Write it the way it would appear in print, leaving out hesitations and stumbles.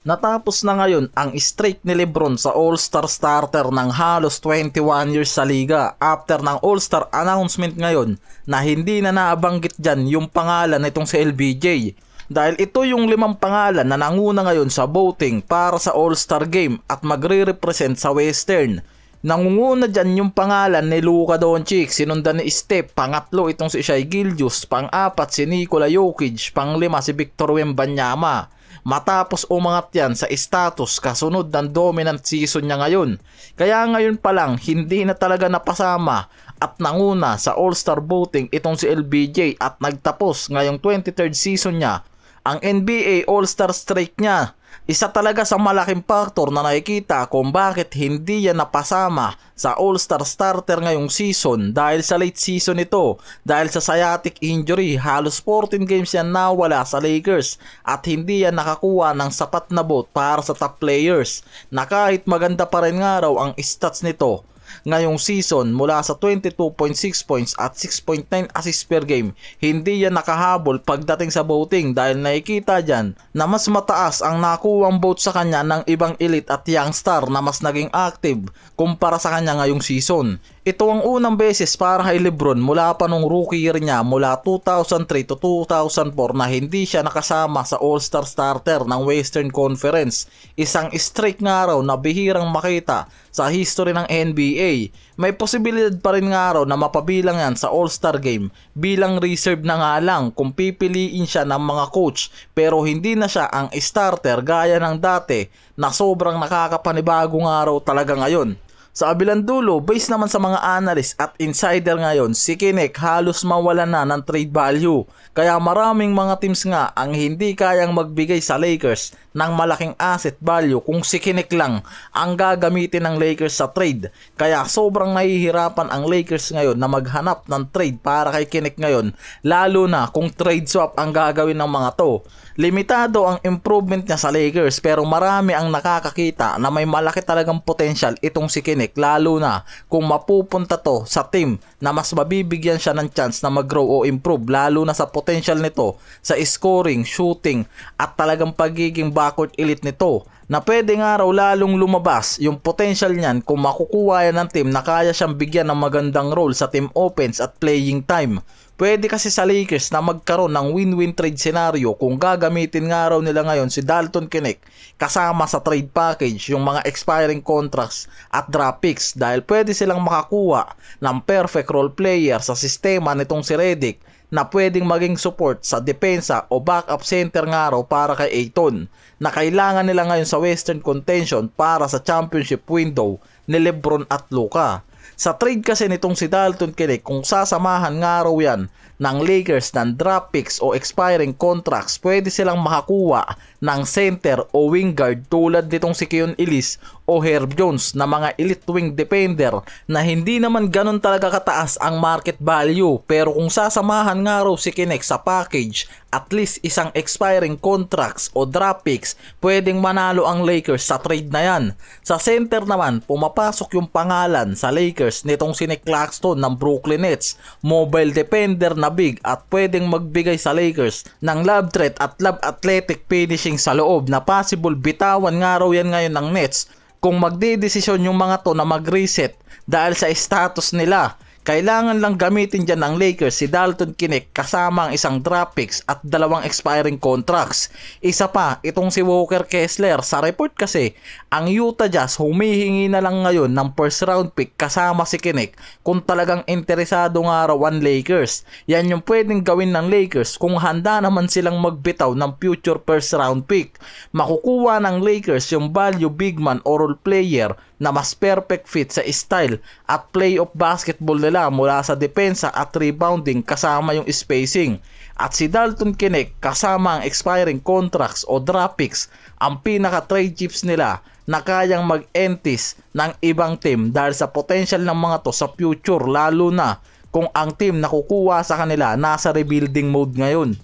Natapos na ngayon ang streak ni Lebron sa All-Star starter ng halos 21 years sa liga after ng All-Star announcement ngayon na hindi na naabanggit dyan yung pangalan nitong si LBJ. Dahil ito yung 5 pangalan na nanguna ngayon sa voting para sa All-Star Game at magre-represent sa Western. Nangunguna dyan yung pangalan ni Luka Doncic, sinundan ni Steph, pangatlo itong si Shai Gilgeous, pang-apat si Nikola Jokic, pang-5 si Victor Wembanyama. Matapos umangat yan sa status kasunod ng dominant season niya ngayon. Kaya ngayon pa lang hindi na talaga napasama at nanguna sa All-Star voting itong si LBJ at nagtapos ngayong 23rd season niya ang NBA All-Star streak niya. Isa talaga sa malaking faktor na nakikita kung bakit hindi yan napasama sa All-Star starter ngayong season dahil sa late season ito. Dahil sa sciatic injury, halos 14 games yan nawala sa Lakers at hindi yan nakakuha ng sapat na vote para sa top players. Na kahit maganda pa rin nga raw ang stats nito ngayong season mula sa 22.6 points at 6.9 assists per game, hindi yan nakahabol pagdating sa voting dahil nakikita dyan na mas mataas ang nakuwang vote sa kanya ng ibang elite at young star na mas naging active kumpara sa kanya ngayong season. Ito ang unang beses para kay Lebron mula pa nung rookie year niya mula 2003 to 2004 na hindi siya nakasama sa All-Star starter ng Western Conference. Isang streak nga raw na bihirang makita sa history ng NBA. May posibilidad pa rin nga raw na mapabilang yan sa All-Star Game bilang reserve na nga lang kung pipiliin siya ng mga coach, pero hindi na siya ang starter gaya ng dati na sobrang nakakapanibago nga raw talaga ngayon. Sa kabilang dulo, based naman sa mga analyst at insider ngayon, si Kinnick halos mawala na ng trade value. Kaya maraming mga teams nga ang hindi kayang magbigay sa Lakers ng malaking asset value kung si Kinnick lang ang gagamitin ng Lakers sa trade. Kaya sobrang nahihirapan ang Lakers ngayon na maghanap ng trade para kay Kinnick ngayon, lalo na kung trade swap ang gagawin ng mga to. Limitado ang improvement niya sa Lakers pero marami ang nakakakita na may malaki talagang potential itong si Kinnick, lalo na kung mapupunta to sa team na mas mabibigyan siya ng chance na mag-grow o improve, lalo na sa potential nito sa scoring, shooting at talagang pagiging backcourt elite nito na pwede nga raw lalong lumabas yung potential niyan kung makukuha yan ng team na kaya siyang bigyan ng magandang role sa team offense at playing time. Pwede kasi sa Lakers na magkaroon ng win-win trade scenario kung gagamitin nga raw nila ngayon si Dalton Kinnick kasama sa trade package yung mga expiring contracts at draft picks dahil pwede silang makakuha ng perfect role player sa sistema nitong si Redick na pwedeng maging support sa depensa o backup center nga raw para kay Ayton na kailangan nila ngayon sa Western contention para sa championship window ni Lebron at Luka. Sa trade kasi nitong si Dalton Kinnick, kung sasamahan nga raw yan ng Lakers ng draft picks o expiring contracts, pwede silang makakuha ng center o wing guard tulad nitong si Keon Ellis o Herb Jones na mga elite wing defender na hindi naman ganun talaga kataas ang market value. Pero kung sasamahan nga raw si Kinnick sa package, at least isang expiring contracts o draft picks, pwedeng manalo ang Lakers sa trade na yan. Sa center naman, pumapasok yung pangalan sa Lakers nitong si Nick Claxton ng Brooklyn Nets, mobile defender na big at pwedeng magbigay sa Lakers ng lob threat at lob athletic finishing sa loob na possible bitawan nga raw yan ngayon ng Nets kung magdedesisyon yung mga to na mag-reset dahil sa status nila. Kailangan lang gamitin dyan ng Lakers si Dalton Kinnick kasama ang isang draft picks at 2 expiring contracts. Isa pa, itong si Walker Kessler. Sa report kasi, ang Utah Jazz humihingi na lang ngayon ng first round pick kasama si Kinnick kung talagang interesado nga raw ang Lakers. Yan yung pwedeng gawin ng Lakers kung handa naman silang magbitaw ng future first round pick. Makukuha ng Lakers yung value big man or role player na mas perfect fit sa style at playoff basketball nila mula sa depensa at rebounding kasama yung spacing. At si Dalton Kinnick kasama ang expiring contracts o draft picks ang pinaka trade chips nila na kayang mag-entis ng ibang team dahil sa potential ng mga to sa future, lalo na kung ang team na kukuha sa kanila nasa rebuilding mode ngayon.